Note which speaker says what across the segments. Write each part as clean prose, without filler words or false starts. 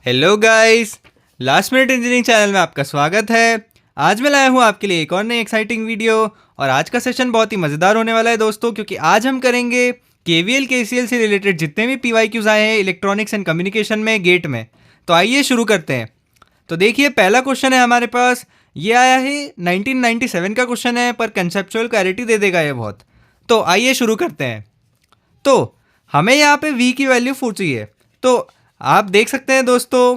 Speaker 1: Hello guys, last minute engineering channel में आपका स्वागत है। आज मैं लाया हूँ आपके लिए एक और नई एक्साइटिंग वीडियो और आज का सेशन बहुत ही मज़ेदार होने वाला है दोस्तों, क्योंकि आज हम करेंगे केवीएल केसीएल से रिलेटेड जितने भी पीवाईक्यूज आए हैं इलेक्ट्रॉनिक्स एंड कम्युनिकेशन में गेट में। तो आइए शुरू करते हैं। तो देखिए, पहला क्वेश्चन है हमारे पास, ये आया है 1997 का क्वेश्चन है, पर कंसेप्चुअल क्लैरिटी दे देगा ये बहुत। तो आइए शुरू करते हैं। तो हमें यहाँ पे v की वैल्यू पूछी है। तो आप देख सकते हैं दोस्तों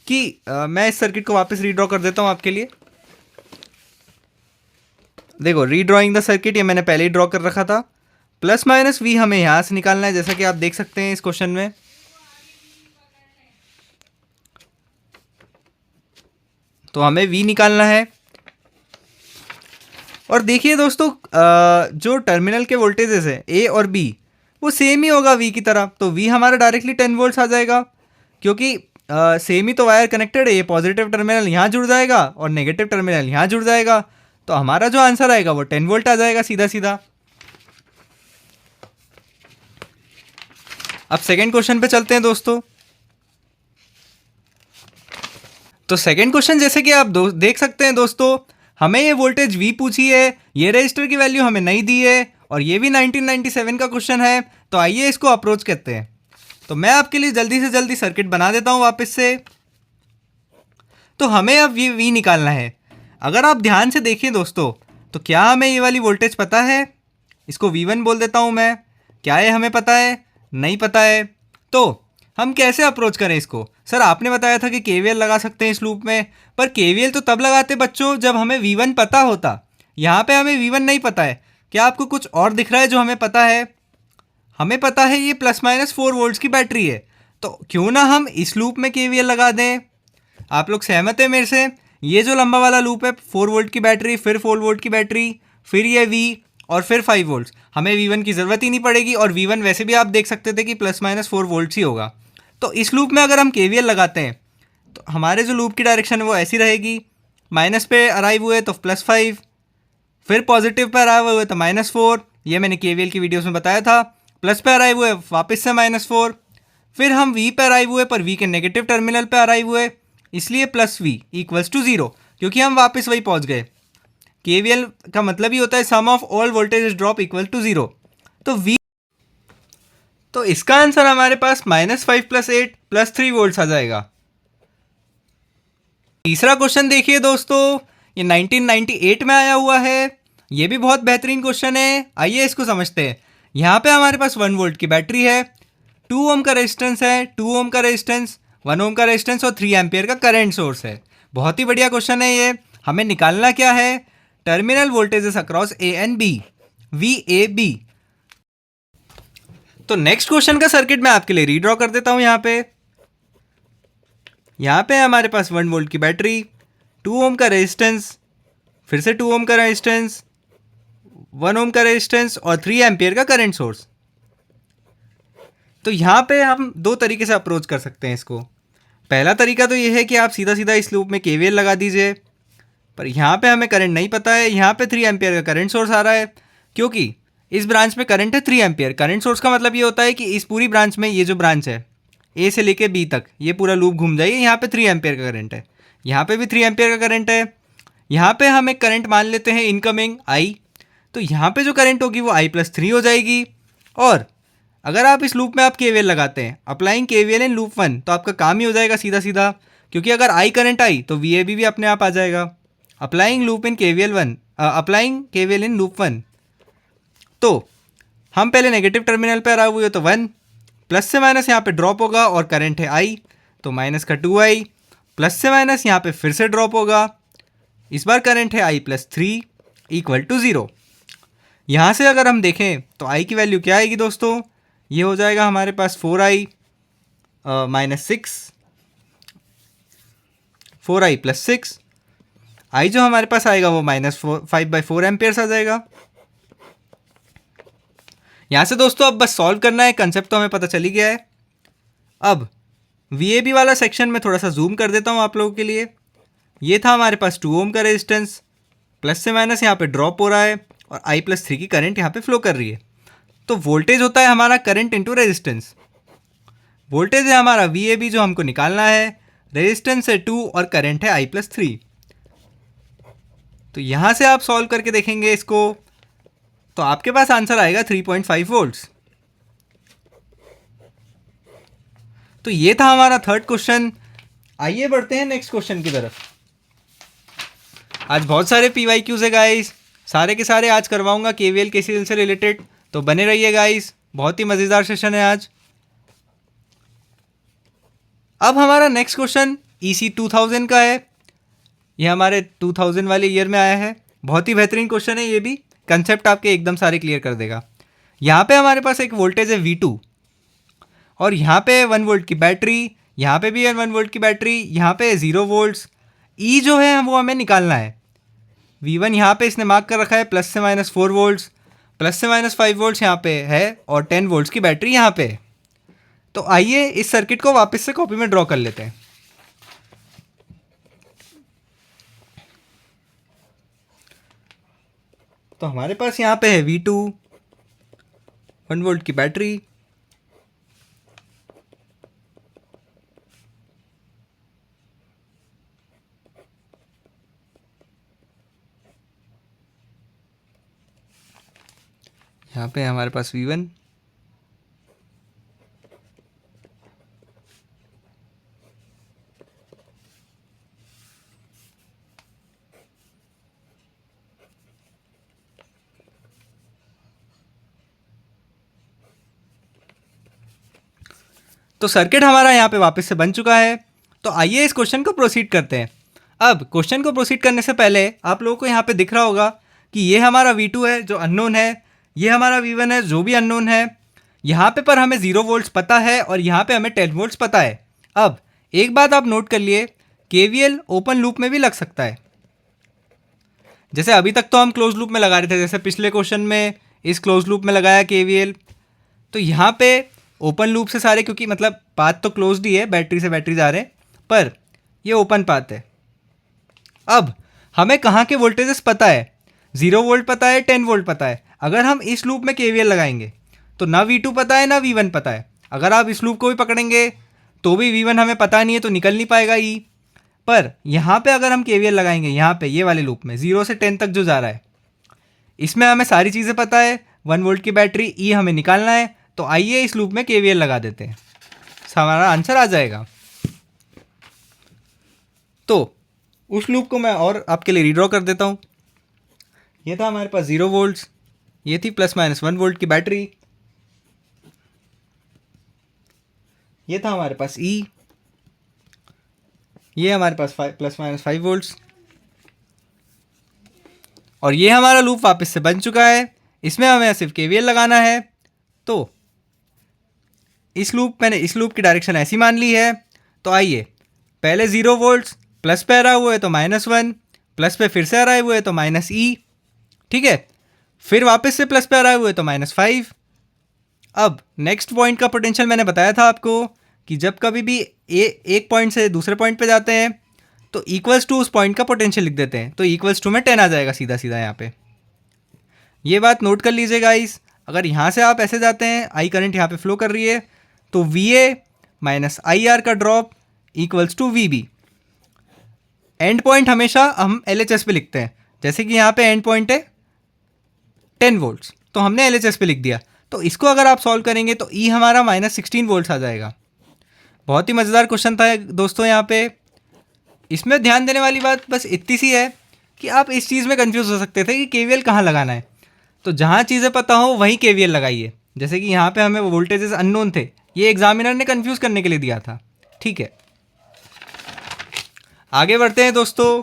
Speaker 1: कि मैं इस सर्किट को वापस रीड्रॉ कर देता हूँ आपके लिए। देखो, रीड्रॉइंग द सर्किट ये मैंने पहले ही ड्रॉ कर रखा था। प्लस माइनस v हमें यहाँ से निकालना है, जैसा कि आप देख सकते हैं इस क्वेश्चन में। तो हमें v निकालना है। और देखिए दोस्तों, जो टर्मिनल के वोल्टेजेस है a और b वो सेम ही होगा v की तरह। तो v हमारा डायरेक्टली 10 वोल्ट्स आ जाएगा, क्योंकि सेम ही तो वायर कनेक्टेड है। ये पॉजिटिव टर्मिनल यहाँ जुड़ जाएगा और नेगेटिव टर्मिनल यहाँ जुड़ जाएगा। तो हमारा जो आंसर आएगा वो 10 वोल्ट आ जाएगा सीधा सीधा। अब सेकेंड क्वेश्चन पे चलते हैं दोस्तों। तो सेकेंड क्वेश्चन, जैसे कि आप देख सकते हैं दोस्तों, हमें ये वोल्टेज v पूछी है, ये रजिस्टर की वैल्यू हमें नहीं दी है और ये भी 1997 का क्वेश्चन है। तो आइए इसको अप्रोच करते हैं। तो मैं आपके लिए जल्दी से जल्दी सर्किट बना देता हूँ वापस से। तो हमें अब ये v निकालना है। अगर आप ध्यान से देखिए दोस्तों, तो क्या हमें ये वाली वोल्टेज पता है? इसको v1 बोल देता हूँ मैं। क्या ये हमें पता है? नहीं पता है। तो हम कैसे अप्रोच करें इसको? सर आपने बताया था कि केवीएल लगा सकते हैं इस लूप में, पर केवीएल तो तब लगाते बच्चों जब हमें v1 पता होता। यहाँ पे हमें v1 नहीं पता है। क्या आपको कुछ और दिख रहा है जो हमें पता है? हमें पता है ये प्लस माइनस 4 वोल्ट्स की बैटरी है। तो क्यों ना हम इस लूप में केवीएल लगा दें। आप लोग सहमत हैं मेरे से? ये जो लंबा वाला लूप है, 4 वोल्ट की बैटरी, फिर 4 वोल्ट की बैटरी, फिर ये v और फिर 5 वोल्ट्स, हमें v1 की ज़रूरत ही नहीं पड़ेगी। और v1 वैसे भी आप देख सकते थे कि प्लस माइनस 4 वोल्ट्स ही होगा। तो इस लूप में अगर हम केवीएल लगाते हैं तो हमारे जो लूप की डायरेक्शन है वो ऐसी रहेगी। माइनस पे अराइव हुए तो +5, फिर पॉजिटिव पे अराइव हुए तो -4, ये मैंने केवीएल की वीडियोस में बताया था। प्लस पे अराइव हुए वापस से -4, फिर हम v पे अराइव हुए पर v के नेगेटिव टर्मिनल पे अराइव हुए, इसलिए +v = 0, क्योंकि हम वापस वही पहुंच गए। केवीएल का मतलब ही होता है सम ऑफ ऑल वोल्टेज ड्रॉप = 0। तो v, तो इसका आंसर हमारे पास -5 + 8 +3 वोल्ट्स आ जाएगा। तीसरा क्वेश्चन देखिए दोस्तों, ये 1998 में आया हुआ है। ये भी बहुत बेहतरीन क्वेश्चन है। आइए इसको समझते हैं। यहाँ पे हमारे पास 1 वोल्ट की बैटरी है, 2 ओम का रेजिस्टेंस है, 2 ओम का रेजिस्टेंस, 1 ओम का रेजिस्टेंस और 3 एम्पियर का करंट सोर्स है। बहुत ही बढ़िया क्वेश्चन है ये। हमें निकालना क्या है? Terminal voltages across A and B, VAB। तो नेक्स्ट क्वेश्चन का सर्किट मैं आपके लिए रीड्रॉ कर देता हूँ। यहाँ पे हमारे पास 1 वोल्ट की बैटरी, 2 ओम का रेजिस्टेंस, फिर से 2 ओम का रेजिस्टेंस, 1 ओम का रेजिस्टेंस और 3 एम्पियर का करंट सोर्स। तो यहाँ पे हम दो तरीके से अप्रोच कर सकते हैं इसको। पहला तरीका तो ये है कि आप सीधा सीधा इस लूप में केवीएल लगा दीजिए, पर यहाँ पे हमें करंट नहीं पता है। यहाँ पे 3 एम्पियर का करंट सोर्स आ रहा है, क्योंकि इस ब्रांच में करंट है 3 एम्पियर। करंट सोर्स का मतलब ये होता है कि इस पूरी ब्रांच में, ये जो ब्रांच है ए से लेके बी तक, ये पूरा लूप घूम जाइए। यहाँ पे 3 एम्पियर का करंट है, यहाँ पे भी 3 एम्पियर का करंट है। यहाँ पे हम एक करंट मान लेते हैं इनकमिंग आई। तो यहाँ पे जो करंट होगी वो I+3 हो जाएगी। और अगर आप इस लूप में आप केवीएल लगाते हैं, अप्लाइंग केवीएल इन लूप 1, तो आपका काम ही हो जाएगा सीधा सीधा, क्योंकि अगर आई करंट आई तो VAB भी अपने आप आ जाएगा। अप्लाइंग केवीएल इन लूप 1, तो हम पहले नेगेटिव टर्मिनल पे अराइव हुए तो 1, प्लस से माइनस यहाँ पे ड्रॉप होगा और करंट है I, तो माइनस का 2I, प्लस से माइनस यहाँ पे फिर से ड्रॉप होगा, इस बार करंट है I+3 = 0। यहाँ से अगर हम देखें तो I की वैल्यू क्या आएगी दोस्तों? ये हो जाएगा हमारे पास 4I + 6, I जो हमारे पास आएगा वो -5/4 एम्पियर्स आ जाएगा। यहाँ से दोस्तों अब बस सॉल्व करना है, कंसेप्ट तो हमें पता चल ही गया है। अब VAB वाला सेक्शन में थोड़ा सा जूम कर देता हूँ आप लोगों के लिए। ये था हमारे पास 2 ओम का रेजिस्टेंस, प्लस से माइनस यहाँ पे ड्रॉप हो रहा है और I+3 की करंट यहाँ पे फ्लो कर रही है। तो वोल्टेज होता है हमारा करंट इंटू रेजिस्टेंस। वोल्टेज है हमारा VAB जो हमको निकालना है। रेजिस्टेंस है 2 और करंट है I+3। तो यहाँ से आप सॉल्व करके देखेंगे इसको, तो आपके पास आंसर आएगा 3.5 वोल्ट्स। तो ये था हमारा थर्ड क्वेश्चन। आइए बढ़ते हैं नेक्स्ट क्वेश्चन की तरफ। आज बहुत सारे PYQs है गाइस, सारे के सारे आज करवाऊंगा KVL KCL से रिलेटेड, तो बने रहिए गाइस, बहुत ही मज़ेदार सेशन है आज। अब हमारा नेक्स्ट क्वेश्चन EC 2000 का है। ये हमारे 2000 वाले ईयर में आया है। बहुत ही बेहतरीन क्वेश्चन है, ये भी कंसेप्ट आपके एकदम सारे क्लियर कर देगा। यहाँ पे हमारे पास एक वोल्टेज है V2 और यहाँ पे 1 वोल्ट की बैटरी, यहाँ पे भी है 1 वोल्ट की बैटरी, यहाँ पे 0 वोल्ट्स। E जो है वो हमें निकालना है। V1 यहाँ पे इसने मार्क कर रखा है प्लस से माइनस 4 वोल्ट्स, प्लस से माइनस 5 वोल्ट्स यहाँ पे है और 10 वोल्ट्स की बैटरी यहाँ पे है। तो आइए इस सर्किट को वापस से कॉपी में ड्रॉ कर लेते हैं। तो हमारे पास यहाँ पे है V2, 1 वोल्ट की बैटरी, यहाँ पे हमारे पास V1, तो सर्किट हमारा यहाँ पे वापस से बन चुका है। तो आइए इस क्वेश्चन को प्रोसीड करते हैं। अब क्वेश्चन को प्रोसीड करने से पहले आप लोगों को यहाँ पे दिख रहा होगा कि ये हमारा V2 है जो अननोन है, ये हमारा V1 है जो भी अननोन है। यहाँ पे पर हमें 0 वोल्ट्स पता है और यहाँ पे हमें 10 वोल्ट्स पता है। अब एक बात आप नोट कर लिए, KVL ओपन लूप में भी लग सकता है। जैसे अभी तक तो हम क्लोज लूप में लगा रहे थे, जैसे पिछले क्वेश्चन में इस क्लोज लूप में लगाया KVL। तो यहाँ पे ओपन लूप से सारे, क्योंकि मतलब पाथ तो क्लोज्ड ही है, बैटरी से बैटरी जा रहे हैं, पर ये ओपन पाथ है। अब हमें कहाँ के वोल्टेजेस पता है, 0 वोल्ट पता है, 10 वोल्ट पता है। अगर हम इस लूप में KVL लगाएंगे तो ना V2 पता है ना V1 पता है। अगर आप इस लूप को भी पकड़ेंगे तो भी V1 हमें पता नहीं है, तो निकल नहीं पाएगा E। पर यहाँ पे अगर हम KVL लगाएंगे, यहाँ पे ये वाले लूप में 0 से 10 तक जो जा रहा है, इसमें हमें सारी चीज़ें पता है। 1 वोल्ट की बैटरी, E हमें निकालना है। तो आइए इस लूप में KVL लगा देते हैं, हमारा आंसर आ जाएगा। तो उस लूप को मैं और आपके लिए रीड्रॉ कर देता हूँ। ये था हमारे पास 0 वोल्ट्स, ये थी प्लस माइनस 1 वोल्ट की बैटरी, ये था हमारे पास E, ये हमारे पास प्लस माइनस 5 वोल्ट्स, और ये हमारा लूप वापस से बन चुका है। इसमें हमें सिर्फ KVL लगाना है। तो मैंने इस लूप की डायरेक्शन ऐसी मान ली है। तो आइए, पहले 0 वोल्ट्स, प्लस पे आ रहा हुआ है तो -1, प्लस पे फिर से आ रहा हुआ है तो -E, ठीक है। फिर वापस से प्लस पे आ रहा हुआ है तो -5। अब नेक्स्ट पॉइंट का पोटेंशियल मैंने बताया था आपको कि जब कभी भी एक पॉइंट से दूसरे पॉइंट पे जाते हैं तो इक्वल्स टू उस पॉइंट का पोटेंशियल लिख देते हैं। तो इक्वल्स टू में 10 आ जाएगा सीधा सीधा यहाँ पे। ये बात नोट कर लीजिए गाइस। अगर यहाँ से आप ऐसे जाते हैं, आई करंट यहाँ पे फ्लो कर रही है, तो VA माइनस IR का drop equals to VB। End point हमेशा हम LHS पे लिखते हैं। जैसे कि यहाँ पे एंड पॉइंट है 10 वोल्ट्स, तो हमने LHS पे लिख दिया। तो इसको अगर आप सॉल्व करेंगे तो E हमारा -16 वोल्ट्स आ जाएगा। बहुत ही मज़ेदार क्वेश्चन था दोस्तों। यहाँ पे इसमें ध्यान देने वाली बात बस इतनी सी है कि आप इस चीज़ में कंफ्यूज हो सकते थे कि KVL कहाँ लगाना है। तो जहाँ चीज़ें पता हो वहीं KVL लगाइए। जैसे कि यहाँ पे हमें वोल्टेजेस अननोन थे, ये एग्जामिनर ने कंफ्यूज करने के लिए दिया था, ठीक है। आगे बढ़ते हैं दोस्तों।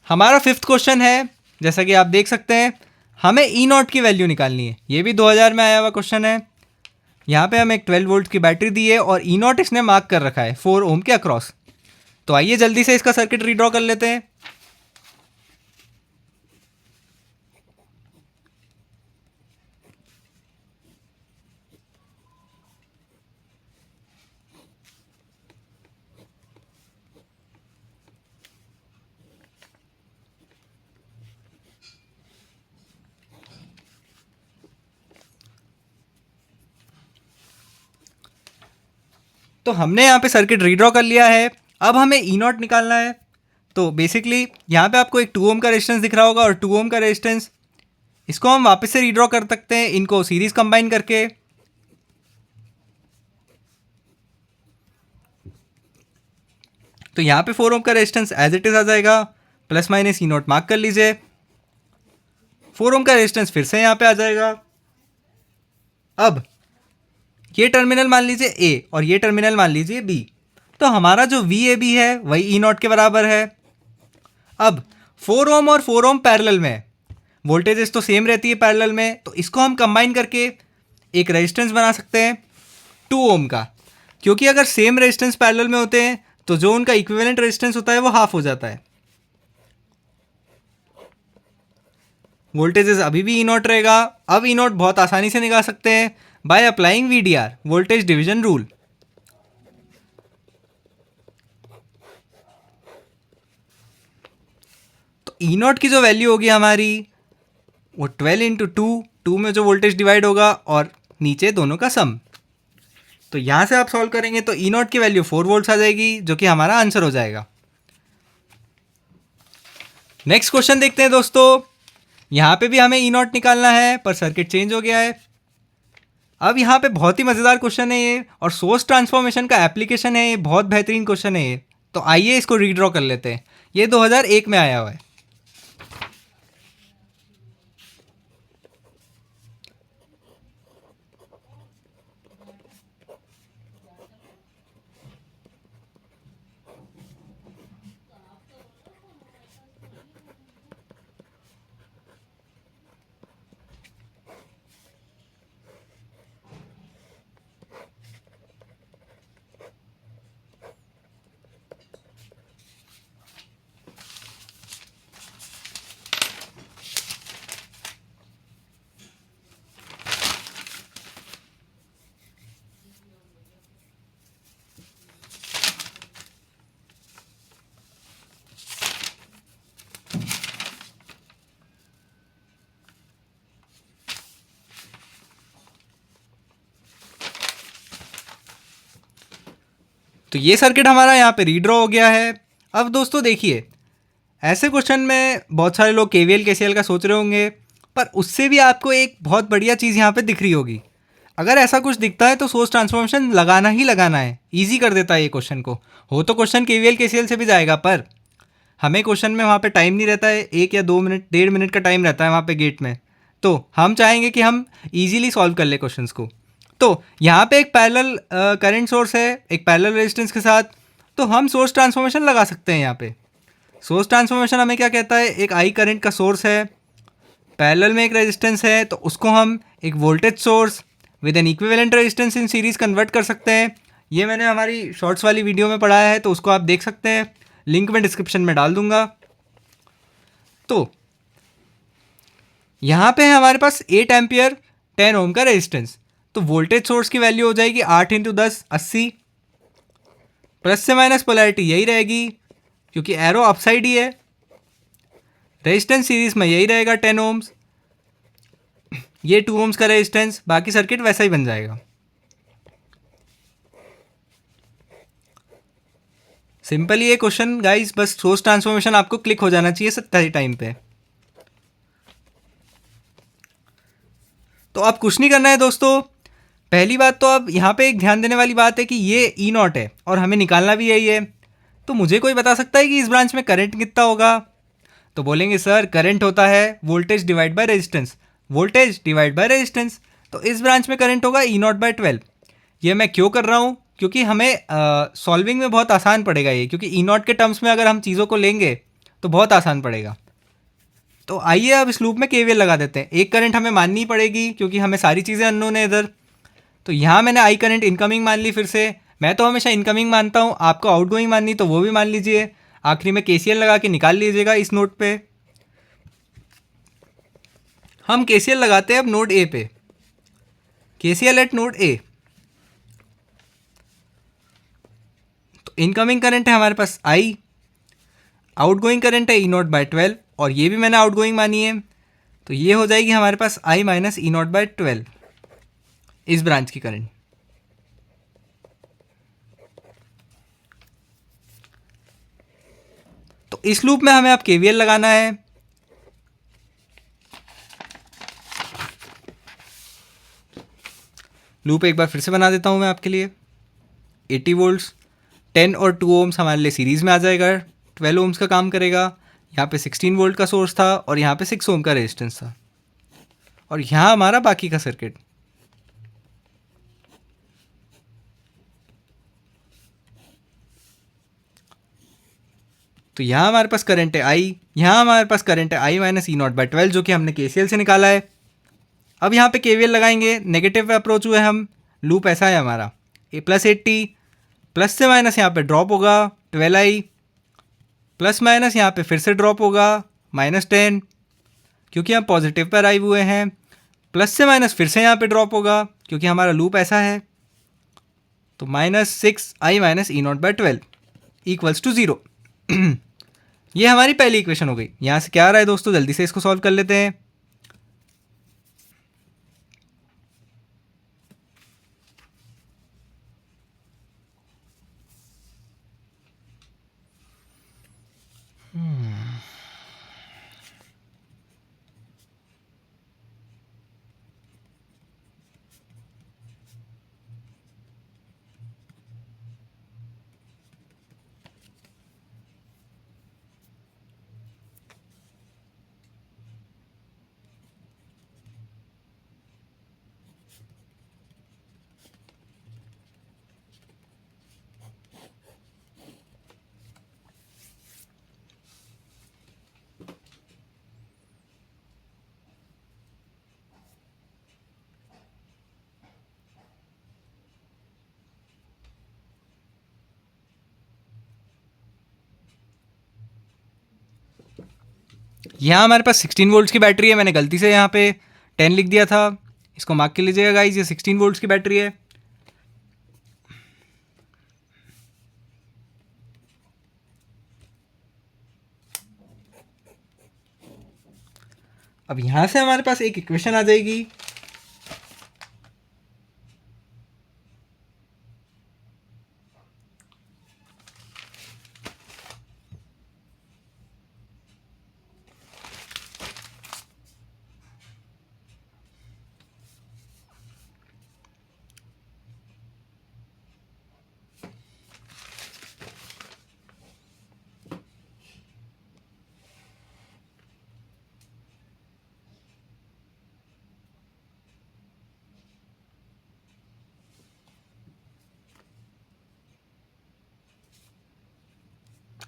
Speaker 1: हमारा फिफ्थ क्वेश्चन है, जैसा कि आप देख सकते हैं, हमें E0 की वैल्यू निकालनी है। ये भी 2000 में आया हुआ क्वेश्चन है। यहाँ पे हमें एक 12 वोल्ट की बैटरी दी है और E0 इसने मार्क कर रखा है 4 ओम के अक्रॉस। तो आइए जल्दी से इसका सर्किट रीड्रॉ कर लेते हैं। तो हमने यहाँ पे सर्किट रीड्रॉ कर लिया है। अब हमें ई नॉट निकालना है। तो बेसिकली यहाँ पे आपको एक 2 ओम का रेजिस्टेंस दिख रहा होगा और 2 ओम का रेजिस्टेंस, इसको हम वापस से रीड्रॉ कर सकते हैं इनको सीरीज कंबाइन करके। तो यहाँ पे 4 ओम का रेजिस्टेंस एज इट इज आ जाएगा, plus minus E not mark कर लीजिए। 4 ओम का रेजिस्टेंस फिर से यहाँ पे आ जाएगा। अब ये टर्मिनल मान लीजिए ए और ये टर्मिनल मान लीजिए बी। तो हमारा जो वी ए बी है वही ई नॉट के बराबर है। अब 4 ओम और 4 ओम पैरेलल में, वोल्टेजेस तो सेम रहती है पैरेलल में, तो इसको हम कंबाइन करके एक रेजिस्टेंस बना सकते हैं 2 ओम का। क्योंकि अगर सेम रेजिस्टेंस पैरेलल में होते हैं तो जो उनका इक्विवेलेंट रेजिस्टेंस होता है वो हाफ हो जाता है। वोल्टेजेस अभी भी ई नॉट रहेगा। अब ई नॉट बहुत आसानी से निकाल सकते हैं by applying VDR, voltage division rule. तो ई नॉट की जो वैल्यू होगी हमारी वो 12 इंटू 2 में जो वोल्टेज डिवाइड होगा और नीचे दोनों का सम। तो यहां से आप सॉल्व करेंगे तो ई नॉट की वैल्यू 4 वोल्ट्स आ जाएगी, जो कि हमारा आंसर हो जाएगा। नेक्स्ट क्वेश्चन देखते हैं दोस्तों। यहाँ पे भी हमें ई नॉट निकालना है पर सर्किट चेंज हो गया है। अब यहाँ पे बहुत ही मज़ेदार क्वेश्चन है ये, और सोर्स ट्रांसफॉर्मेशन का एप्लीकेशन है ये, बहुत बेहतरीन क्वेश्चन है ये। तो आइए इसको रीड्रॉ कर लेते हैं। ये 2001 में आया हुआ है। तो ये सर्किट हमारा यहाँ पे रीड्रॉ हो गया है। अब दोस्तों देखिए, ऐसे क्वेश्चन में बहुत सारे लोग KVL KCL का सोच रहे होंगे, पर उससे भी आपको एक बहुत बढ़िया चीज़ यहाँ पे दिख रही होगी। अगर ऐसा कुछ दिखता है तो सोर्स ट्रांसफॉर्मेशन लगाना ही लगाना है, ईजी कर देता है ये क्वेश्चन को। हो तो क्वेश्चन KVL KCL से भी जाएगा, पर हमें क्वेश्चन में वहाँ पे टाइम नहीं रहता है, 1 या 2 मिनट 1.5 मिनट का टाइम रहता है वहाँ पे गेट में। तो हम चाहेंगे कि हम ईजिली सॉल्व कर ले क्वेश्चंस को। तो यहाँ पे एक पैरेलल करंट सोर्स है एक पैरेलल रेजिस्टेंस के साथ, तो हम सोर्स ट्रांसफॉर्मेशन लगा सकते हैं यहाँ पे। सोर्स ट्रांसफॉर्मेशन हमें क्या कहता है, एक I करंट का सोर्स है, पैरेलल में एक रेजिस्टेंस है, तो उसको हम एक voltage source with N equivalent resistance in series convert कर सकते हैं। ये मैंने हमारी शॉर्ट्स वाली वीडियो में पढ़ाया है, तो उसको आप देख सकते हैं, लिंक मैं डिस्क्रिप्शन में डाल दूंगा। तो यहाँ पे है हमारे पास 8 एम्पियर 10 ओम का रेजिस्टेंस। तो वोल्टेज सोर्स की वैल्यू हो जाएगी 8 इंटू 10 80। प्लस से माइनस पोलैरिटी यही रहेगी क्योंकि एरो अपसाइड ही है। रेजिस्टेंस सीरीज में यही रहेगा 10 ओम्स, ये 2 ओम्स का रेजिस्टेंस, बाकी सर्किट वैसा ही बन जाएगा। सिंपल ये क्वेश्चन गाइस, बस सोर्स ट्रांसफॉर्मेशन आपको क्लिक हो जाना चाहिए सही टाइम पे। तो अब कुछ नहीं करना है दोस्तों। पहली बात तो अब यहाँ पे एक ध्यान देने वाली बात है कि ये ई नॉट है और हमें निकालना भी यही है। तो मुझे कोई बता सकता है कि इस ब्रांच में करंट कितना होगा? तो बोलेंगे सर करंट होता है voltage divide by resistance, voltage divide by resistance. तो इस ब्रांच में करंट होगा ई नॉट बाय 12। ये मैं क्यों कर रहा हूँ? क्योंकि हमें सॉल्विंग में बहुत आसान पड़ेगा ये, क्योंकि ई नॉट के टर्म्स में अगर हम चीज़ों को लेंगे तो बहुत आसान पड़ेगा। तो आइए अब इस लूप में KVL लगा देते हैं। एक करंट हमें माननी पड़ेगी क्योंकि हमें सारी चीज़ें अननोन है इधर। तो यहाँ मैंने I करंट इनकमिंग मान ली। फिर से मैं तो हमेशा इनकमिंग मानता हूँ, आपको आउटगोइंग माननी तो वो भी मान लीजिए। आखिरी में KCL लगा के निकाल लीजिएगा इस नोड पे। हम KCL लगाते हैं अब नोड A पे, KCL एट नोड A। तो इनकमिंग करंट है हमारे पास I, आउटगोइंग करंट है ई नॉट बाय 12, और ये भी मैंने आउटगोइंग मानी है। तो ये हो जाएगी हमारे पास I minus E naught by 12 इस ब्रांच की करंट। इस लूप में हमें अब केवीएल लगाना है। लूप एक बार फिर से बना देता हूं मैं आपके लिए। 80 वोल्ट्स 10 और 2 ओम्स हमारे लिए सीरीज़ में आ जाएगा, 12 ओम्स का काम करेगा। यहाँ पे 16 वोल्ट का सोर्स था और यहाँ पे 6 ओम का रेजिस्टेंस था, और यहाँ हमारा बाकी का सर्किट। तो यहाँ हमारे पास करंट है आई, यहाँ हमारे पास करंट है आई माइनस ई नॉट बाई 12 जो कि हमने केसीएल से निकाला है। अब यहाँ पे केवीएल लगाएंगे, नेगेटिव पे अप्रोच हुए हम, लूप ऐसा है हमारा ए प्लस 80, प्लस से माइनस यहाँ पे ड्रॉप होगा 12i, प्लस माइनस यहाँ पे फिर से ड्रॉप होगा -10, क्योंकि हम पॉजिटिव पर आए हुए हैं। प्लस से माइनस फिर से यहाँ पे ड्रॉप होगा क्योंकि हमारा लूप ऐसा है। तो -6i minus E not by 12 equals to 0। ये हमारी पहली इक्वेशन हो गई। यहाँ से क्या आ रहा है दोस्तों, जल्दी से इसको सॉल्व कर लेते हैं। यहाँ हमारे पास 16 वोल्ट्स की बैटरी है, मैंने गलती से यहाँ पे 10 लिख दिया था, इसको मार्क कर लीजिएगा गाइस, ये 16 वोल्ट्स की बैटरी है। अब यहाँ से हमारे पास एक इक्वेशन आ जाएगी,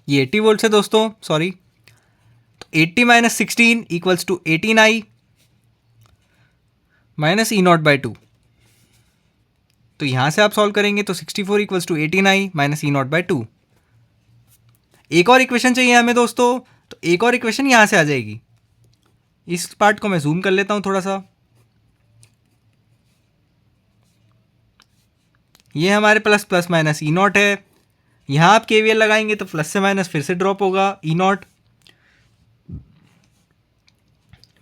Speaker 1: ये 80 वोल्ट है दोस्तों, सॉरी। तो 80 minus 16 equals to 18i minus E not by 2। तो यहाँ से आप सॉल्व करेंगे तो 64 equals to 18i minus E not by 2। एक और इक्वेशन चाहिए हमें दोस्तों, तो एक और इक्वेशन यहाँ से आ जाएगी। इस पार्ट को मैं जूम कर लेता हूँ थोड़ा सा। ये हमारे प्लस माइनस ई नॉट है, यहाँ आप केवीएल लगाएंगे तो प्लस से माइनस फिर से ड्रॉप होगा, E not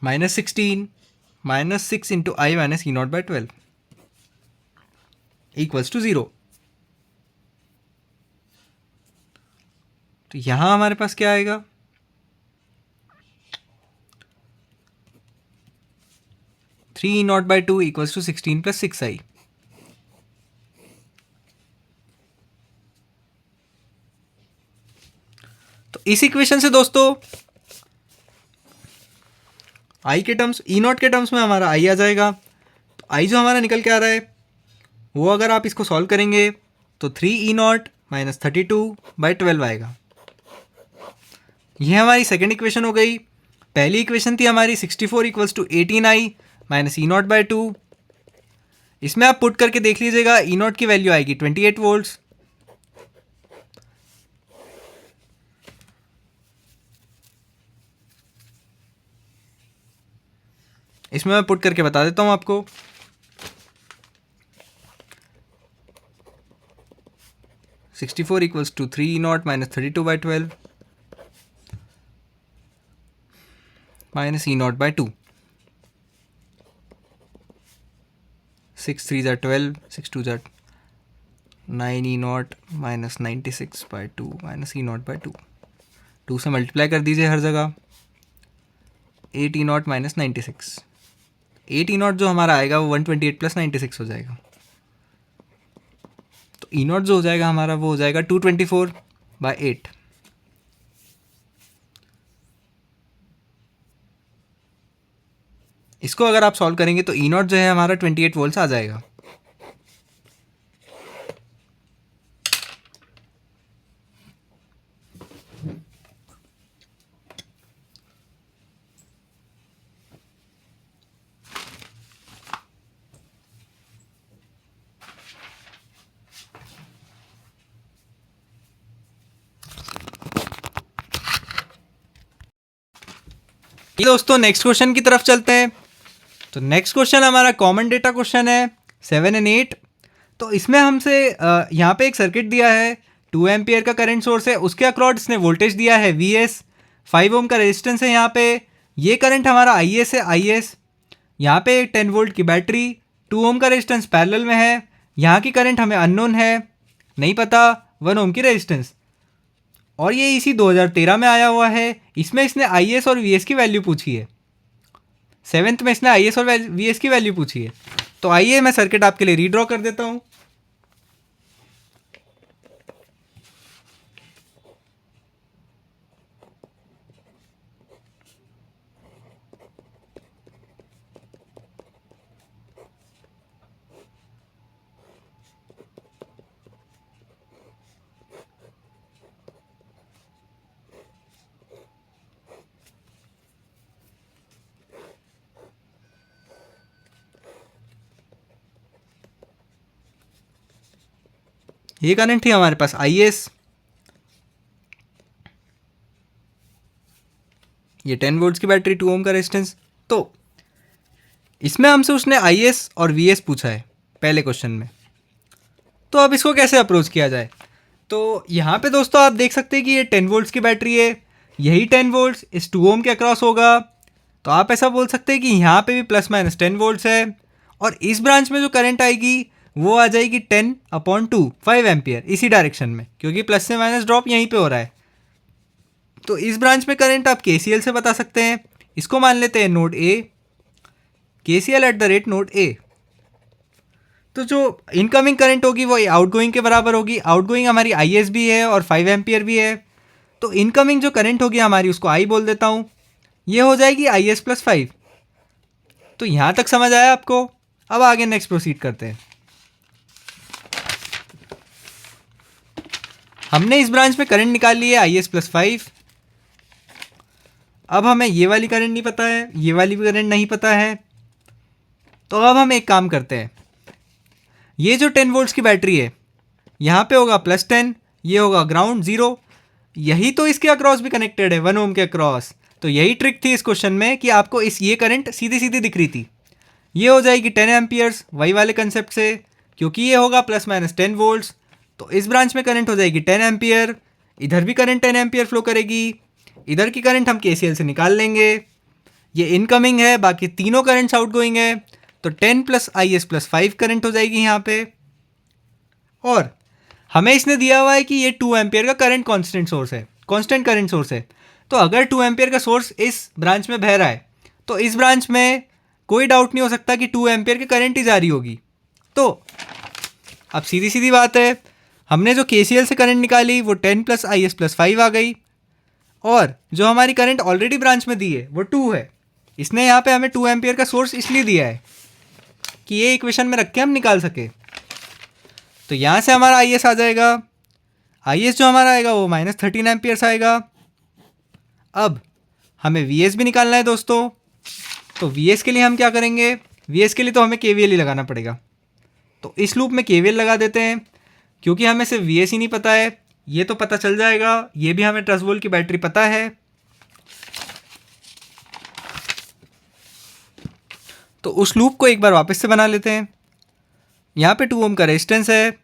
Speaker 1: -16 -6 into I minus E not by 12 equals to 0। तो यहाँ हमारे पास क्या आएगा, three E not by 2 equals to 16 plus 6i। तो इस इक्वेशन से दोस्तों आई के टर्म्स, ई नॉट के टर्म्स में हमारा आई आ जाएगा। तो आई जो हमारा निकल के आ रहा है वो अगर आप इसको सॉल्व करेंगे तो 3 ई नॉट माइनस 32 बाई 12 आएगा। यह हमारी सेकेंड इक्वेशन हो गई। पहली इक्वेशन थी हमारी 64 equals to 18i minus E not by 2। इसमें आप पुट करके देख लीजिएगा, ई नॉट की वैल्यू आएगी 28 वोल्ट्स। इसमें मैं पुट करके बता देता हूं आपको। $64 equals to 3 E not minus 32 by 12 minus E not by 2। 6 3 ज़ा 12, 6 2 ज़ा 9 E not minus 96 by 2 minus E not by 2 2 से मल्टीप्लाई कर दीजिए हर जगह। A T not minus 96, A T not जो हमारा आएगा वो 128 प्लस 96 हो जाएगा। तो ई नॉट जो हो जाएगा हमारा वो हो जाएगा 224/8। इसको अगर आप सॉल्व करेंगे तो ई नॉट जो है हमारा 28 वोल्ट्स आ जाएगा। ये दोस्तों नेक्स्ट क्वेश्चन की तरफ चलते हैं। तो नेक्स्ट क्वेश्चन हमारा कॉमन डेटा क्वेश्चन है 7 और 8। तो इसमें हमसे यहाँ पे एक सर्किट दिया है, 2 एम्पियर का करंट सोर्स है, उसके अक्रॉस इसने वोल्टेज दिया है Vs, 5 ओम का रेजिस्टेंस है यहाँ पे, ये करंट हमारा Is है Is, यहाँ पे 10 वोल्ट की बैटरी, 2 ओम का रेजिस्टेंस पैरेलल में है, यहाँ की करंट हमें अननोन है, नहीं पता, 1 ओम की रेजिस्टेंस, और ये इसी 2013 में आया हुआ है। इसमें इसने Is और Vs की वैल्यू पूछी है। 7th में इसने Is और Vs की वैल्यू पूछी है। तो आइए मैं सर्किट आपके लिए रीड्रॉ कर देता हूँ। ये करंट थी हमारे पास Is, ये 10 वोल्ट्स की बैटरी, 2 ओम का रेजिस्टेंस। तो इसमें हमसे उसने Is और Vs पूछा है पहले क्वेश्चन में। तो अब इसको कैसे अप्रोच किया जाए? तो यहाँ पे दोस्तों आप देख सकते हैं कि ये 10 वोल्ट्स की बैटरी है, यही 10 वोल्ट्स इस 2 ओम के अक्रॉस होगा। तो आप ऐसा बोल सकते हैं कि यहाँ पे भी प्लस माइनस 10 वोल्ट्स है, और इस ब्रांच में जो करंट आएगी वो आ जाएगी 10/2, 5 एम्पियर इसी डायरेक्शन में, क्योंकि प्लस से माइनस ड्रॉप यहीं पे हो रहा है। तो इस ब्रांच में करंट आप KCL से बता सकते हैं। इसको मान लेते हैं node A, KCL @node A। तो जो इनकमिंग करंट होगी वो आउटगोइंग के बराबर होगी। आउटगोइंग हमारी Is भी है और 5 एम्पियर भी है। तो इनकमिंग जो करंट होगी हमारी उसको I बोल देता हूँ, ये हो जाएगी Is + 5। तो यहाँ तक समझ आया आपको? अब आगे नेक्स्ट प्रोसीड करते हैं। हमने इस ब्रांच में करंट निकाल ली है Is + 5। अब हमें ये वाली करंट नहीं पता है, ये वाली भी करंट नहीं पता है। तो अब हम एक काम करते हैं, ये जो 10 वोल्ट्स की बैटरी है यहाँ पे होगा +10, ये होगा ग्राउंड 0, यही तो इसके अक्रॉस भी कनेक्टेड है 1 ओम के अक्रॉस। तो यही ट्रिक थी इस क्वेश्चन में कि आपको ये करंट सीधी सीधी दिख रही थी। ये हो जाएगी 10 एम्पियर्स वही वाले कंसेप्ट से, क्योंकि ये होगा +-10 वोल्ट्स। तो इस ब्रांच में करंट हो जाएगी 10 एम्पियर, इधर भी करंट 10 एम्पियर फ्लो करेगी, इधर की करंट हम KCL से निकाल लेंगे। ये इनकमिंग है, बाकी तीनों करंट्स आउटगोइंग है। तो 10 + Is + 5 करंट हो जाएगी यहाँ पे। और हमें इसने दिया हुआ है कि ये 2 एम्पियर का करंट कांस्टेंट सोर्स है, कांस्टेंट करंट सोर्स है। तो अगर 2 एम्पियर का सोर्स इस ब्रांच में बह रहा है तो इस ब्रांच में कोई डाउट नहीं हो सकता कि 2 एम्पियर की करंट ही जारी होगी। तो अब सीधी सीधी बात है, हमने जो KCL से करंट निकाली वो 10 + Is + 5 आ गई, और जो हमारी करंट ऑलरेडी ब्रांच में दी है वो 2 है। इसने यहाँ पे हमें 2 एम्पियर का सोर्स इसलिए दिया है कि ये इक्वेशन में रख के हम निकाल सके। तो यहाँ से हमारा Is आ जाएगा, Is जो हमारा आएगा वो -13 एम्पियर्स आएगा। अब हमें Vs भी निकालना है दोस्तों। तो Vs के लिए हम क्या करेंगे? Vs के लिए तो हमें KVL ही लगाना पड़ेगा। तो इस लूप में KVL लगा देते हैं, क्योंकि हमें सिर्फ Vs ही नहीं पता है, ये तो पता चल जाएगा, ये भी हमें 10 वोल्ट की बैटरी पता है। तो उस लूप को एक बार वापस से बना लेते हैं। यहाँ पे 2 ओम का रेजिस्टेंस है,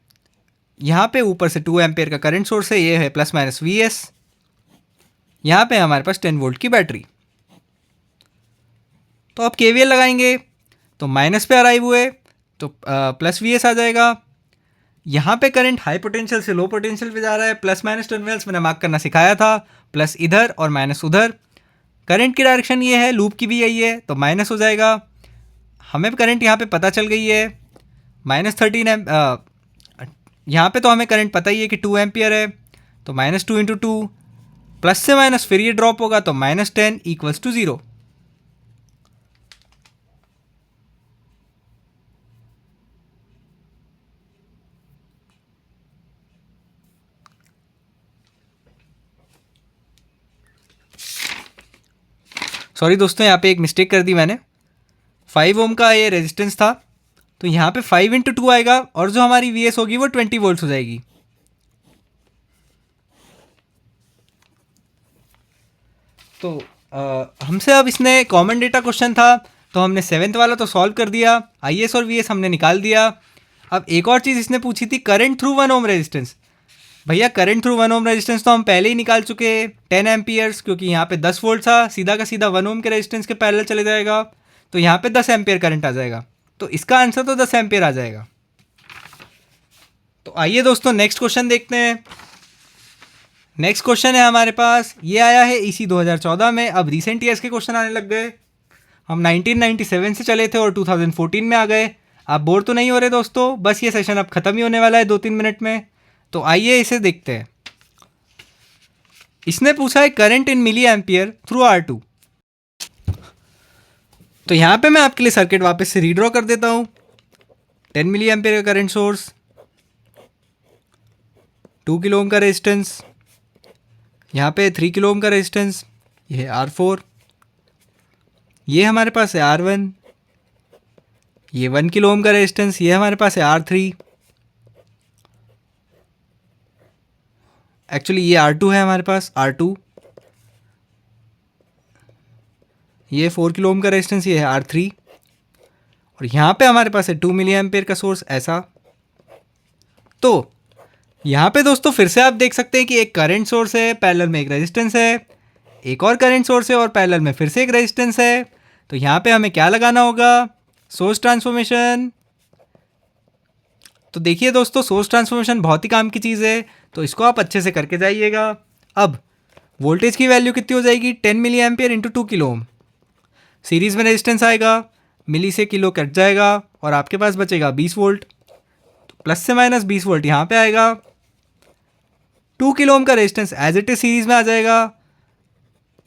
Speaker 1: यहाँ पे ऊपर से 2 एम्पियर का करंट सोर्स है, ये है +- Vs। यहाँ पे हमारे पास 10 वोल्ट की बैटरी। तो अब KVL लगाएंगे, तो माइनस पे अराइव हुए तो +Vs आ जाएगा। यहाँ पे करंट हाई पोटेंशियल से लो पोटेंशियल पे जा रहा है, प्लस माइनस टर्मिनल्स मैंने मार्क करना सिखाया था, प्लस इधर और माइनस उधर। करंट की डायरेक्शन ये है, लूप की भी यही है, तो माइनस हो जाएगा। हमें करंट यहाँ पे पता चल गई है -13 यहाँ पे तो हमें करंट पता ही है कि 2 एम्पियर है, तो -2 × 2, प्लस से माइनस फिर ये ड्रॉप होगा तो -10 = 0। सॉरी दोस्तों, यहाँ पे एक मिस्टेक कर दी मैंने। 5 ओम का ये रेजिस्टेंस था, तो यहाँ पे 5 × 2 आएगा और जो हमारी वी होगी वो 20 वोल्ट्स हो जाएगी। तो हमसे अब इसने कॉमन डेटा क्वेश्चन था, तो हमने 7th वाला तो सॉल्व कर दिया, आई और वी हमने निकाल दिया। अब एक और चीज़ इसने पूछी थी, करंट थ्रू 1 ओम रेजिस्टेंस। भैया करंट थ्रू 1 ओम रेजिस्टेंस तो हम पहले ही निकाल चुके हैं, 10 एम्पियर्स, क्योंकि यहाँ पे 10 वोल्ट था, सीधा का सीधा 1 ओम के रेजिस्टेंस के पैरेलल चले जाएगा, तो यहाँ पे 10 एम्पियर करंट आ जाएगा। तो इसका आंसर तो 10 एम्पियर आ जाएगा। तो आइए दोस्तों नेक्स्ट क्वेश्चन देखते हैं। नेक्स्ट क्वेश्चन है हमारे पास, ये आया है इसी 2014 में। अब रिसेंट ईयर्स के क्वेश्चन आने लग गए। हम 1997 से चले थे और 2014 में आ गए। आप बोर तो नहीं हो रहे दोस्तों? बस ये सेशन अब ख़त्म ही होने वाला है 2-3 मिनट में। तो आइए इसे देखते हैं। इसने पूछा है current in milli ampere through R2। तो यहाँ पे मैं आपके लिए सर्किट वापस से रीड्रॉ कर देता हूँ। 10 मिली एम्पियर का करंट सोर्स, 2 किलो ओम का रेजिस्टेंस, यहाँ पे 3 किलो ओम का रेजिस्टेंस, ये है R4, ये हमारे पास है R1, ये 1 किलो ओम का रेजिस्टेंस, ये हमारे पास है R3, एक्चुअली ये R2 है हमारे पास, R2, ये 4 किलो ओम का रेजिस्टेंस, ये है R3, और यहाँ पे हमारे पास है 2 मिली एम्पियर का सोर्स ऐसा। तो यहाँ पे दोस्तों फिर से आप देख सकते हैं कि एक करंट सोर्स है, पैरेलल में एक रेजिस्टेंस है, एक और करंट सोर्स है और पैरेलल में फिर से एक रेजिस्टेंस है। तो यहाँ पे हमें क्या लगाना होगा? Source transformation. तो देखिए दोस्तों, सोर्स ट्रांसफॉर्मेशन बहुत ही काम की चीज़ है, तो इसको आप अच्छे से करके जाइएगा। अब वोल्टेज की वैल्यू कितनी हो जाएगी? 10 milli ampere into 2 kilo ohm. Series में रेजिस्टेंस आएगा, मिली से किलो कट जाएगा और आपके पास बचेगा 20 वोल्ट। तो प्लस से माइनस 20 वोल्ट यहाँ पे आएगा। 2 किलो ओम का resistance as it is series में आ जाएगा।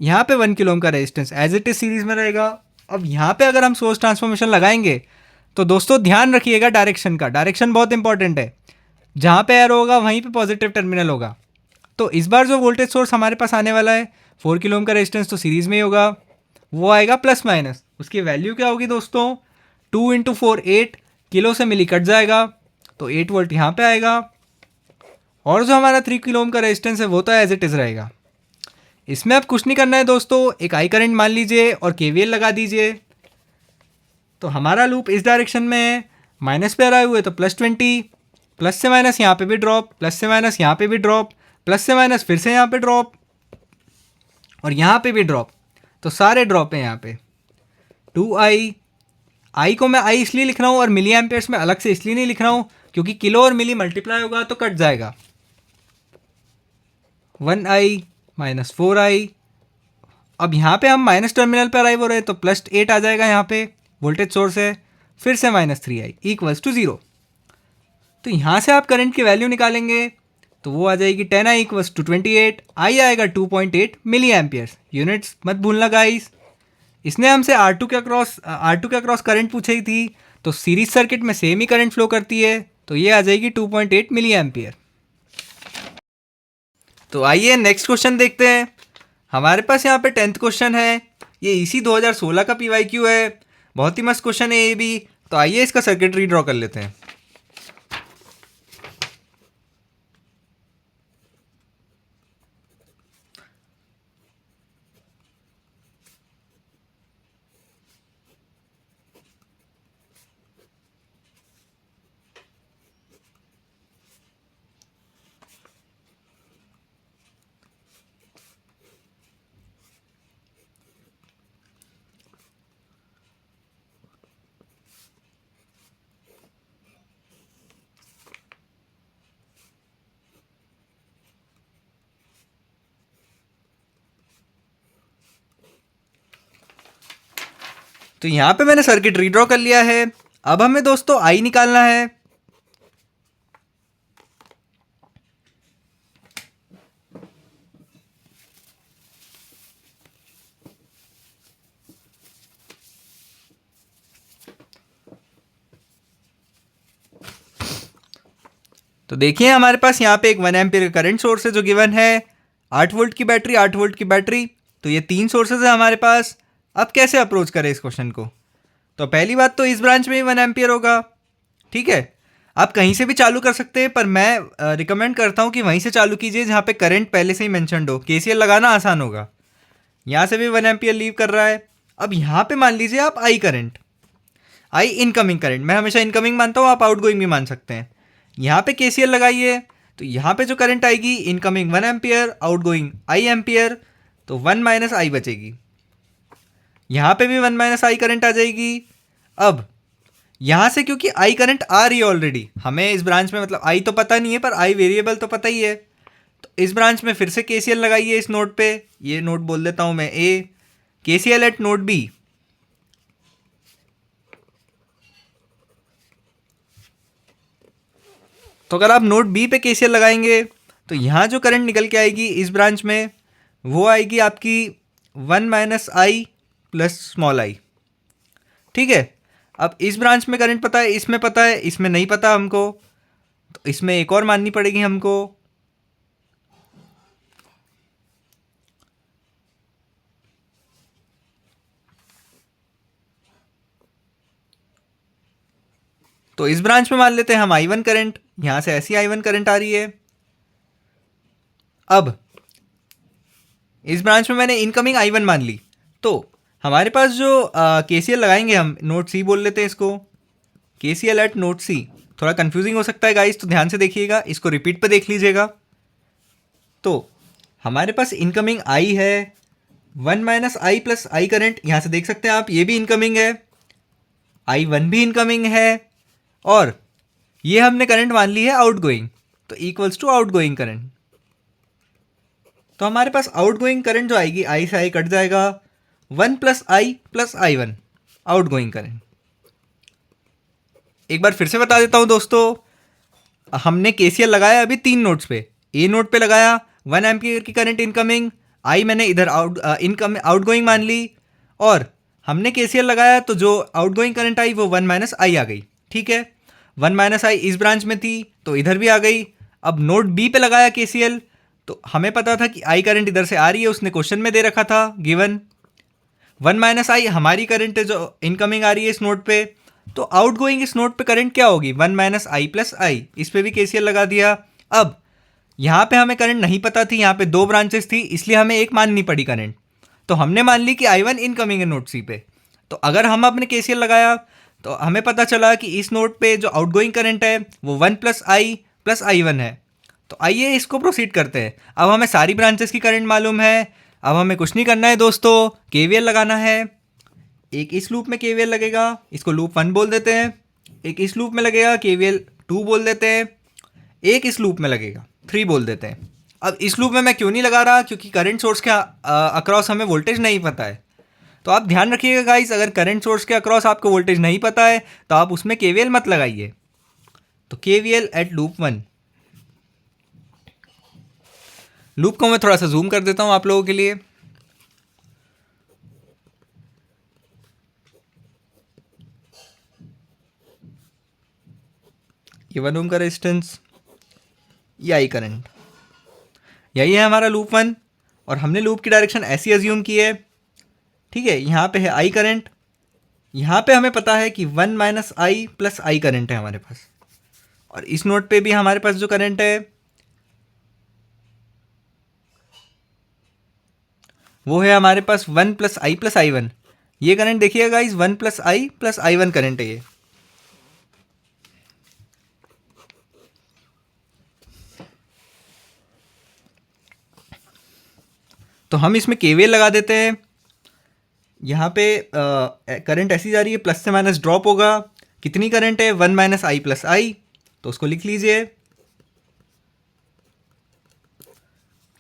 Speaker 1: यहाँ पे 1 किलो ओम का resistance as it is series में रहेगा। अब यहाँ पे अगर हम सोर्स ट्रांसफॉर्मेशन लगाएंगे तो दोस्तों ध्यान रखिएगा डायरेक्शन का, डायरेक्शन बहुत इंपॉर्टेंट है। जहाँ पे एरो होगा वहीं पे पॉजिटिव टर्मिनल होगा। तो इस बार जो वोल्टेज सोर्स हमारे पास आने वाला है, 4 किलो ओम का रेजिस्टेंस तो सीरीज में ही होगा, वो आएगा प्लस माइनस। उसकी वैल्यू क्या होगी दोस्तों? 2 × 4 8 किलो से मिली कट जाएगा, तो 8 वोल्ट यहाँ पे आएगा। और जो हमारा 3 किलो ओम का रेजिस्टेंस है वो तो एज इट इज़ रहेगा। इसमें अब कुछ नहीं करना है दोस्तों, एक आई करंट मान लीजिए और KVL लगा दीजिए। तो हमारा लूप इस डायरेक्शन में है, माइनस पे आए हुए तो +20, प्लस से माइनस यहाँ पे भी ड्रॉप, प्लस से माइनस यहाँ पे भी ड्रॉप, प्लस से माइनस फिर से यहाँ पे ड्रॉप और यहाँ पे भी ड्रॉप। तो सारे ड्रॉप हैं यहाँ पे। 2I, आई को मैं आई इसलिए लिख रहा हूँ और मिली एम्पियर्स में अलग से इसलिए नहीं लिख रहा हूँ क्योंकि किलो और मिली मल्टीप्लाई होगा तो कट जाएगा। 1I -4I। अब यहाँ पे हम माइनस टर्मिनल पर अराइव हो रहे हैं तो +8 आ जाएगा, यहाँ पे वोल्टेज सोर्स है, फिर से -3I = 0। तो यहाँ से आप करंट की वैल्यू निकालेंगे तो वो आ जाएगी 10I = 28, आई आएगा 2.8 मिली एम्पियर्स। यूनिट्स मत भूलना गाइस। इसने हमसे R2 के अक्रॉस करंट पूछी थी, तो सीरीज सर्किट में सेम ही करंट फ्लो करती है, तो ये आ जाएगी 2.8 मिली एम्पियर। तो आइए नेक्स्ट क्वेश्चन देखते हैं। हमारे पास यहाँ पे 10th क्वेश्चन है, ये इसी 2016 का PYQ है, बहुत ही मस्त क्वेश्चन है ये भी। तो आइए इसका सर्किट रीड्रॉ कर लेते हैं। तो यहाँ पे मैंने सर्किट रीड्रॉ कर लिया है। अब हमें दोस्तों आई निकालना है। तो देखिए हमारे पास यहाँ पे एक 1 एम्पीयर का करंट सोर्स है जो गिवन है, 8 वोल्ट की बैटरी, 8 वोल्ट की बैटरी। तो ये 3 सोर्सेज है हमारे पास। अब कैसे अप्रोच करें इस क्वेश्चन को? तो पहली बात तो इस ब्रांच में ही 1 एम्पीयर होगा, ठीक है। आप कहीं से भी चालू कर सकते हैं, पर मैं रिकमेंड करता हूँ कि वहीं से चालू कीजिए जहाँ पे करंट पहले से ही मेंशन्ड हो, केसीएल लगाना आसान होगा। यहाँ से भी 1 एम्पीयर लीव कर रहा है। अब यहाँ पे मान लीजिए आप I current, I incoming current, मैं हमेशा इनकमिंग मानता हूँ, आप आउटगोइंग भी मान सकते हैं। यहाँ पे केसीएल लगाइए तो यहाँ पे जो करंट आएगी, इनकमिंग 1 एम्पीयर, आउटगोइंग आई एम्पीयर, तो 1 माइनस आई बचेगी। यहाँ पे भी 1 माइनस आई करंट आ जाएगी। अब यहाँ से क्योंकि आई करंट आ रही है ऑलरेडी, हमें इस ब्रांच में मतलब आई तो पता नहीं है पर आई वेरिएबल तो पता ही है, तो इस ब्रांच में फिर से केसीएल लगाइए इस नोड पे। ये नोड बोल देता हूँ मैं ए, केसीएल एट नोड बी। तो अगर आप नोड बी पे केसीएल लगाएंगे तो यहाँ जो करंट निकल के आएगी इस ब्रांच में, वो आएगी आपकी 1 minus I plus small I, ठीक है। अब इस ब्रांच में करंट पता है, इसमें पता है, इसमें नहीं पता हमको, तो इसमें एक और माननी पड़ेगी हमको। तो इस ब्रांच में मान लेते हैं हम I1 करंट, यहां से ऐसी I1 करंट आ रही है। अब इस ब्रांच में मैंने इनकमिंग I1 मान ली, तो हमारे पास जो केसीएल लगाएंगे हम, नोड सी बोल लेते हैं इसको, केसीएल एट नोड सी। थोड़ा कंफ्यूजिंग हो सकता है गाइस, तो ध्यान से देखिएगा, इसको रिपीट पे देख लीजिएगा। तो हमारे पास इनकमिंग आई है, 1 minus I plus I current, यहाँ से देख सकते हैं आप, ये भी इनकमिंग है, I1 भी इनकमिंग है, और ये हमने करंट मान ली है आउटगोइंग, तो इक्वल्स टू आउटगोइंग करंट। तो हमारे पास आउटगोइंग करंट जो आएगी, आई से आई कट जाएगा, 1 प्लस आई 1 आउटगोइंग करंट। एक बार फिर से बता देता हूं दोस्तों, हमने केसीएल लगाया अभी 3 नोड्स पे। ए नोड पे लगाया 1 एम्पीयर की करंट इनकमिंग, आई मैंने इधर आउटगोइंग मान ली, और हमने केसीएल लगाया तो जो आउटगोइंग करंट आई वो 1 माइनस आई आ गई, ठीक है। 1 माइनस आई इस ब्रांच में थी तो इधर भी आ गई। अब नोड बी पे लगाया केसीएल, तो हमें पता था कि आई करंट इधर से आ रही है, उसने क्वेश्चन में दे रखा था गिवन। 1 माइनस आई हमारी करंट है जो इनकमिंग आ रही है इस नोड पे, तो आउटगोइंग इस नोड पे करंट क्या होगी, 1 माइनस आई प्लस आई। इस पे भी केसीएल लगा दिया। अब यहाँ पे हमें करंट नहीं पता थी, यहाँ पे 2 ब्रांचेस थी, इसलिए हमें एक माननी पड़ी करंट, तो हमने मान ली कि I1 इनकमिंग है नोड सी पे। तो अगर हम अपने केसीएल लगाया तो हमें पता चला कि इस नोड पे जो आउटगोइंग करंट है वो 1 प्लस आई 1 है। तो आइए इसको प्रोसीड करते हैं। अब हमें सारी ब्रांचेस की करंट मालूम है। अब हमें कुछ नहीं करना है दोस्तों, केवीएल लगाना है। एक इस लूप में केवीएल लगेगा, इसको लूप 1 बोल देते हैं। एक इस लूप में लगेगा, केवीएल 2 बोल देते हैं। एक इस लूप में लगेगा, 3 बोल देते हैं। अब इस लूप में मैं क्यों नहीं लगा रहा, क्योंकि करंट सोर्स के अक्रॉस हमें वोल्टेज नहीं पता है। तो आप ध्यान रखिएगा गाइस, अगर करंट सोर्स के अक्रॉस आपको वोल्टेज नहीं पता है तो आप उसमें केवीएल मत लगाइए। तो केवीएल एट लूप 1। लूप को मैं थोड़ा सा जूम कर देता हूं आप लोगों के लिए। ये 1 ओम का रेजिस्टेंस, ये आई करंट, यही है हमारा लूप 1। और हमने लूप की डायरेक्शन ऐसी एज्यूम की है, ठीक है। यहाँ पे है आई करंट, यहाँ पे हमें पता है कि 1 minus I plus I current है हमारे पास, और इस नोड पे भी हमारे पास जो करंट है वो है हमारे पास 1 प्लस आई 1। ये करंट देखिएगा गाइस, 1 प्लस आई 1 करंट है ये। तो हम इसमें केवीएल लगा देते हैं। यहाँ पे करंट ऐसी जा रही है, प्लस से माइनस ड्रॉप होगा। कितनी करंट है, 1 माइनस आई प्लस आई, तो उसको लिख लीजिए,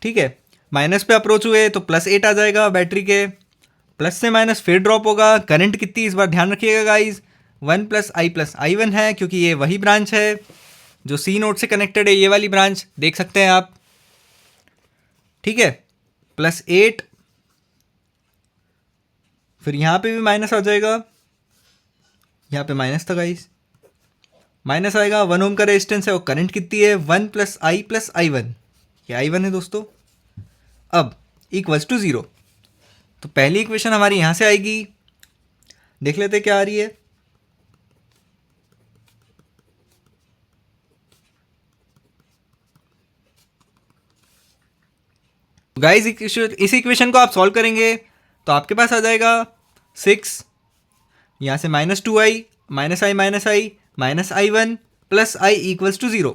Speaker 1: ठीक है। माइनस पे अप्रोच हुए तो +8 आ जाएगा बैटरी के, प्लस से माइनस फिर ड्रॉप होगा। करंट कितनी इस बार ध्यान रखिएगा गाइज, 1 प्लस आई वन है, क्योंकि ये वही ब्रांच है जो सी नोड से कनेक्टेड है, ये वाली ब्रांच देख सकते हैं आप। ठीक है, +8, फिर यहाँ पे भी माइनस आ जाएगा, यहाँ पे माइनस था गाइस, माइनस आएगा। 1 ओम का रेजिस्टेंस है और करंट कितनी है, 1 प्लस आई वन, ये आई वन है दोस्तों। अब इक्वल्स टू 0, तो पहली इक्वेशन हमारी यहाँ से आएगी, देख लेते क्या आ रही है। गाइस इस इक्वेशन को आप सॉल्व करेंगे तो आपके पास आ जाएगा 6, यहाँ से -2i minus I one plus I equals to 0।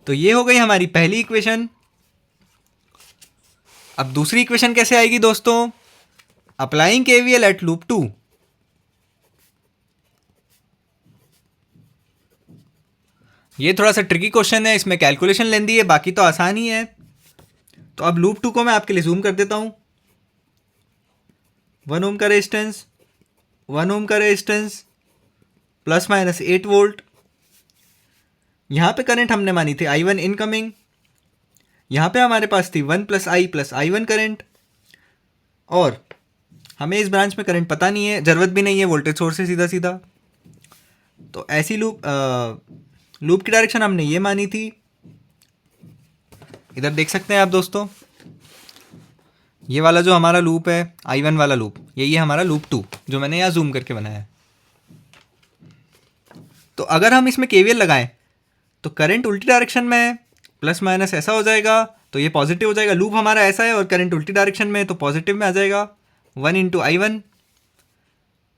Speaker 1: तो ये हो गई हमारी पहली इक्वेशन। अब दूसरी इक्वेशन कैसे आएगी दोस्तों, अप्लाइंग केवीएल एट लूप 2। ये थोड़ा सा ट्रिकी क्वेश्चन है, इसमें कैलकुलेशन लेंदी है, बाकी तो आसान ही है। तो अब लूप 2 को मैं आपके लिए जूम कर देता हूं। 1 ओम का रेजिस्टेंस, 1 ओम का रेजिस्टेंस, ±8 वोल्ट। यहां पे करंट हमने मानी थी I1 इनकमिंग, यहां पे हमारे पास थी 1 प्लस आई वन करंट, और हमें इस ब्रांच में करंट पता नहीं है, जरूरत भी नहीं है, वोल्टेज सोर्स से सीधा सीधा। तो ऐसी लूप की डायरेक्शन हमने ये मानी थी। इधर देख सकते हैं आप दोस्तों, ये वाला जो हमारा लूप है I1 वाला लूप, यही है हमारा लूप 2 जो मैंने यहाँ जूम करके बनाया है। तो अगर हम इसमें केवीएल लगाएं तो करंट उल्टी डायरेक्शन में है, प्लस माइनस ऐसा हो जाएगा, तो ये पॉजिटिव हो जाएगा। लूप हमारा ऐसा है और करंट उल्टी डायरेक्शन में है, तो पॉजिटिव में आ जाएगा। 1 into I one,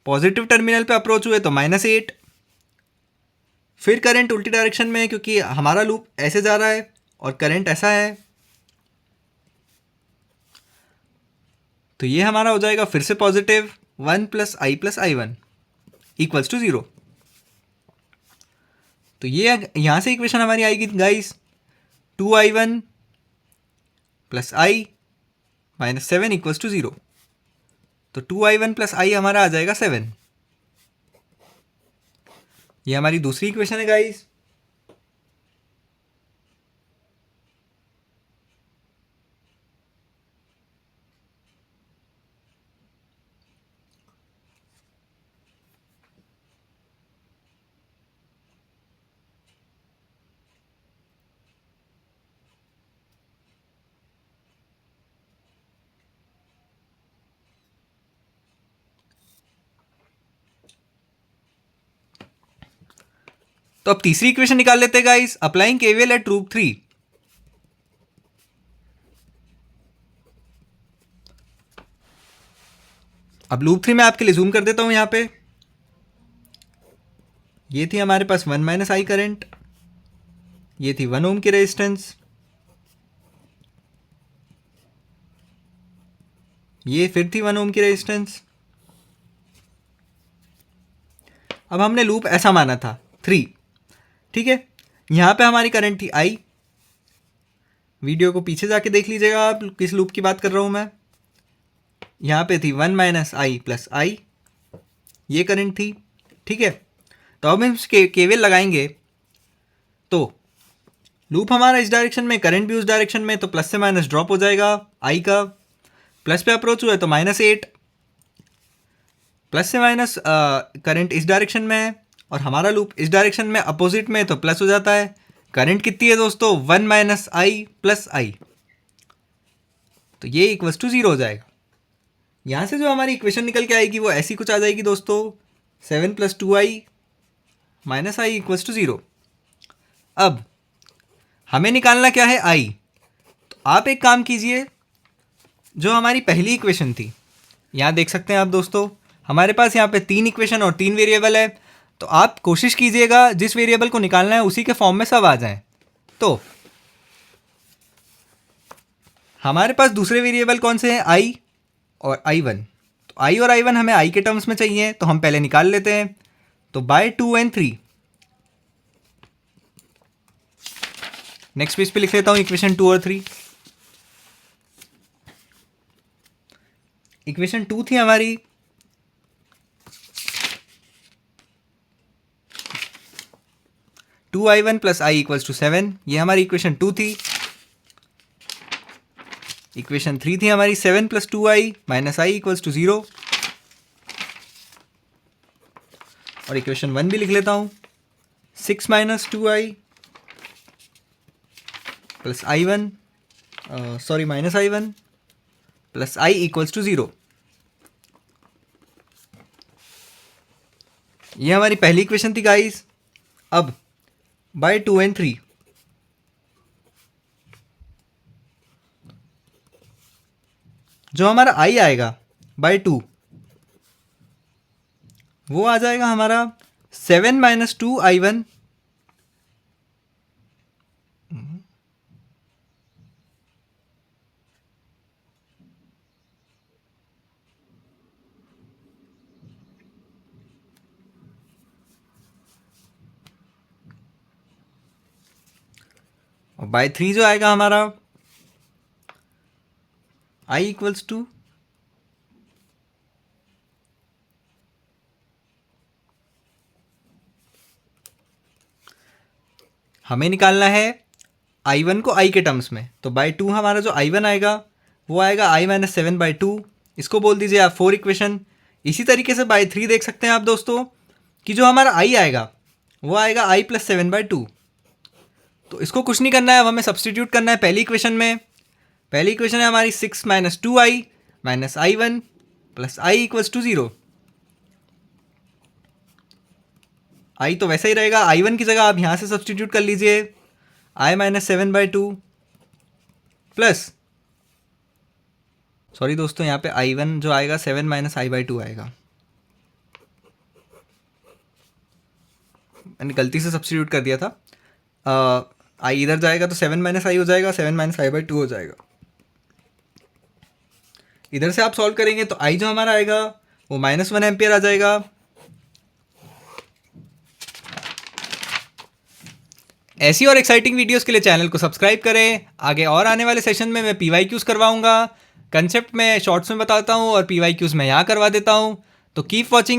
Speaker 1: positive terminal पे अप्रोच हुए तो -8, फिर करंट उल्टी डायरेक्शन में है क्योंकि हमारा लूप ऐसे जा रहा है और करंट ऐसा है, तो ये हमारा हो जाएगा फिर से positive, 1 plus I one equals to 0। तो ये यहां से इक्वेशन हमारी आएगी guys, 2i1 plus I -7 equals to 0। तो 2i1 प्लस आई हमारा आ जाएगा 7। ये हमारी दूसरी इक्वेशन है गाइस। तो अब तीसरी इक्वेशन निकाल लेते हैं guys, applying KVL at loop 3। अब लूप 3 में आपके लिए जूम कर देता हूं। यहां पे ये थी हमारे पास 1 माइनस आई करंट, ये थी 1 ओम की रेजिस्टेंस, ये फिर थी 1 ओम की रेजिस्टेंस। अब हमने लूप ऐसा माना था 3, ठीक है। यहां पे हमारी करंट थी आई, वीडियो को पीछे जाके देख लीजिएगा आप किस लूप की बात कर रहा हूं मैं। यहां पे थी 1 माइनस आई प्लस आई, ये करंट थी, ठीक है। तो अब हम केवीएल लगाएंगे तो लूप हमारा इस डायरेक्शन में, करंट भी उस डायरेक्शन में, तो प्लस से माइनस ड्रॉप हो जाएगा। आई का प्लस पे अप्रोच हुआ है तो -8, प्लस से माइनस करंट इस डायरेक्शन में है और हमारा लूप इस डायरेक्शन में अपोजिट में, तो प्लस हो जाता है। करंट कितनी है दोस्तों, 1 माइनस आई प्लस आई, तो ये इक्वल्स टू 0 हो जाएगा। यहां से जो हमारी इक्वेशन निकल के आएगी वो ऐसी कुछ आ जाएगी दोस्तों, 7 plus 2i minus I equals to 0। अब हमें निकालना क्या है, आई। तो आप एक काम कीजिए, जो हमारी पहली इक्वेशन थी, यहाँ देख सकते हैं आप दोस्तों, हमारे पास यहाँ पे 3 इक्वेशन और 3 वेरिएबल है, तो आप कोशिश कीजिएगा जिस वेरिएबल को निकालना है उसी के फॉर्म में सब आ जाएं। तो हमारे पास दूसरे वेरिएबल कौन से हैं, आई और i1। तो आई और i1 हमें आई के टर्म्स में चाहिए, तो हम पहले निकाल लेते हैं। तो बाय 2 and 3, नेक्स्ट पेज पे लिख लेता हूं इक्वेशन 2 और 3। इक्वेशन 2 थी हमारी, two I one plus I equals to 7, ये हमारी इक्वेशन 2 थी। इक्वेशन 3 थी हमारी 7 plus 2i minus I equals to 0, और इक्वेशन 1 भी लिख लेता हूँ, 6 minus 2i plus i1 minus i1 plus i equals to 0। ये हमारी पहली इक्वेशन थी गाइस। अब बाय 2 एंड 3, जो हमारा i आएगा बाय 2, वो आ जाएगा हमारा 7 माइनस 2i1 और बाय 3 जो आएगा हमारा i इक्वल्स टू हमें निकालना है i1 को i के टर्म्स में, तो बाय 2 हमारा जो i1 आएगा वो आएगा i माइनस 7 बाई 2, इसको बोल दीजिए आप 4 इक्वेशन। इसी तरीके से बाय 3 देख सकते हैं आप दोस्तों कि जो हमारा i आएगा वो आएगा i प्लस 7 बाई 2। तो इसको कुछ नहीं करना है, अब हमें सब्सटीट्यूट करना है पहली इक्वेशन में। पहली इक्वेशन है हमारी 6 minus 2i minus i1 plus i equals to 0। i तो वैसा ही रहेगा, i1 की जगह आप यहाँ से सब्सटीट्यूट कर लीजिए, i minus 7 by 2 plus, sorry दोस्तों यहाँ पे i1 जो आएगा 7 माइनस i बाई 2 आएगा, मैंने गलती से सब्सटीट्यूट कर दिया था। i इधर जाएगा तो 7 माइनस आई हो जाएगा, 7 माइनस आई बाई 2 हो जाएगा। इधर से आप सॉल्व करेंगे तो i जो हमारा आएगा वो -1 एम्पियर आ जाएगा। ऐसी और एक्साइटिंग वीडियोस के लिए चैनल को सब्सक्राइब करें। आगे और आने वाले सेशन में मैं PYQs करवाऊंगा, कंसेप्ट में शॉर्ट्स में बताता हूँ और PYQs मैं यहाँ करवा देता हूँ। तो कीप वॉचिंग।